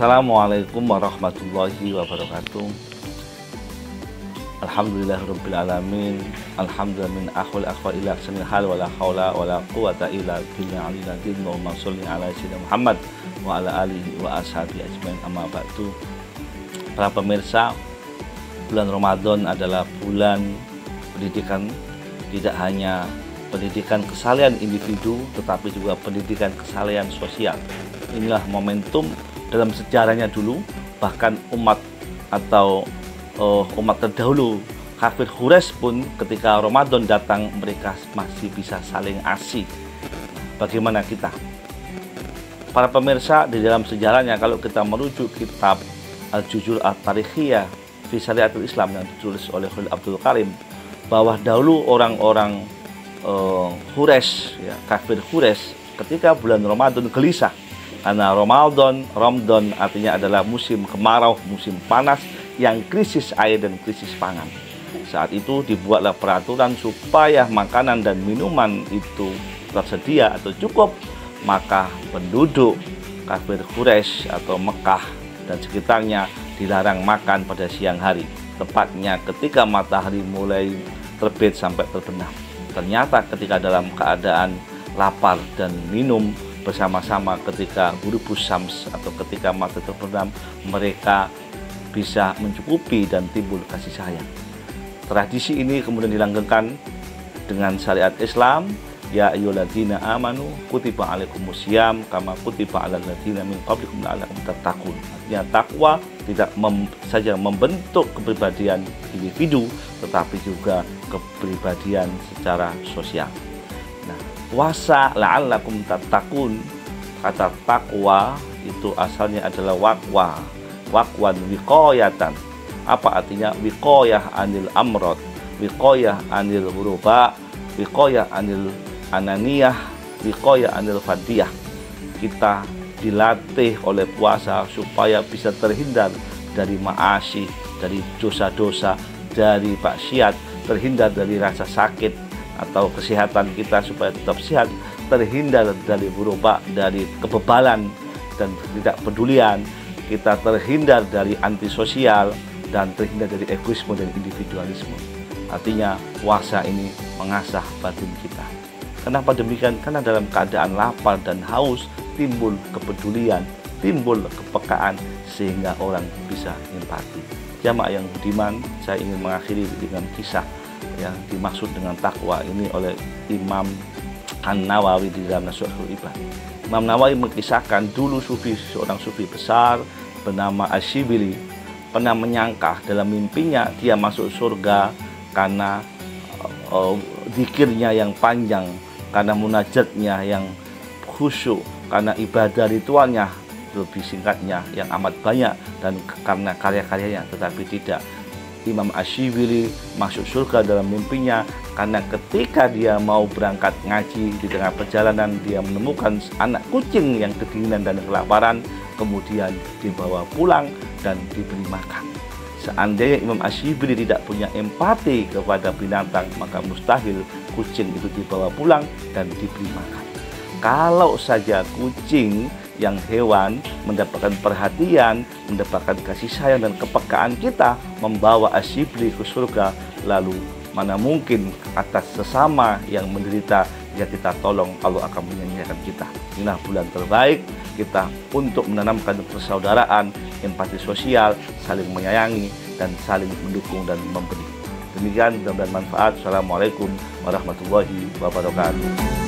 Assalamualaikum warahmatullahi wabarakatuh. Alhamdulillahirabbil alamin. Alhamdulillah min akhwal ila ahsanil hal wala haula wala quwata illa billahi al-azim. Allahumma shalli ala sayyidina Muhammad wa ala alihi wa ashabihi ajmain. Amma ba'du. Para pemirsa, bulan Ramadan adalah bulan pendidikan, tidak hanya pendidikan kesalehan individu tetapi juga pendidikan kesalehan sosial. Inilah momentum dalam sejarahnya dulu, bahkan umat atau umat terdahulu kafir Quraisy pun ketika Ramadan datang mereka masih bisa saling asih. Bagaimana kita? Para pemirsa, di dalam sejarahnya kalau kita merujuk kitab Al-Juzul At-Tarikhiyah fi Syariatul Islam yang ditulis oleh Khalil Abdul Karim, bahwa dahulu orang-orang Quraisy, ya, kafir Quraisy ketika bulan Ramadan gelisah. Karena Ramadan artinya adalah musim kemarau, musim panas yang krisis air dan krisis pangan. Saat itu dibuatlah peraturan supaya makanan dan minuman itu tersedia atau cukup. Maka penduduk kafir Quraisy atau Mekah dan sekitarnya dilarang makan pada siang hari, tepatnya ketika matahari mulai terbit sampai terbenam. Ternyata ketika dalam keadaan lapar dan minum bersama-sama ketika ghurubus syams atau ketika matahari terbenam, mereka bisa mencukupi dan timbul kasih sayang. Tradisi ini kemudian dilanggengkan dengan syariat Islam. Ya ayyuhalladzina amanu kutiba alaikumusiyam kama kutiba alal ladzina min qablikum la'allakum tattaqun. Artinya takwa tidak saja membentuk kepribadian individu tetapi juga kepribadian secara sosial. Nah, puasa la'allakum tattaqun, kata takwa itu asalnya adalah waqwan wiqayatan. Apa artinya? Wiqayah anil amrad, wiqayah anil huruba, wiqayah anil ananiyah, wiqayah anil fadiyah. Kita dilatih oleh puasa supaya bisa terhindar dari ma'asi, dari dosa-dosa, dari maksiat, terhindar dari rasa sakit atau kesehatan kita supaya tetap sehat, terhindar dari buruba, dari kebebalan dan tidak pedulian, kita terhindar dari antisosial dan terhindar dari egoisme dan individualisme. Artinya puasa ini mengasah batin kita. Kenapa demikian? Karena dalam keadaan lapar dan haus timbul kepedulian, timbul kepekaan sehingga orang bisa empati. Jamaah yang budiman, saya ingin mengakhiri dengan kisah yang dimaksud dengan takwa ini oleh Imam An-Nawawi di dalam Nashul Ibad. Imam Nawawi mengisahkan dulu seorang sufi besar bernama Asyibili pernah menyangka dalam mimpinya dia masuk surga karena zikirnya yang panjang, karena munajatnya yang khusyuk, karena ibadah ritualnya lebih singkatnya yang amat banyak, dan karena karya-karyanya. Tetapi tidak, Imam Asyibili masuk surga dalam mimpinya karena ketika dia mau berangkat ngaji di tengah perjalanan dia menemukan anak kucing yang kedinginan dan kelaparan, kemudian dibawa pulang dan diberi makan. Seandainya Imam Asyibili tidak punya empati kepada binatang, maka mustahil kucing itu dibawa pulang dan diberi makan. Kalau saja kucing yang hewan mendapatkan perhatian, mendapatkan kasih sayang dan kepekaan kita, membawa Asyibili ke surga, lalu mana mungkin atas sesama yang menderita yang kita tolong Allah akan menyanyiakan kita. Inilah bulan terbaik kita untuk menanamkan persaudaraan, empati sosial, saling menyayangi dan saling mendukung dan memberi. Demikian, mudah-mudahan manfaat. Assalamualaikum warahmatullahi wabarakatuh.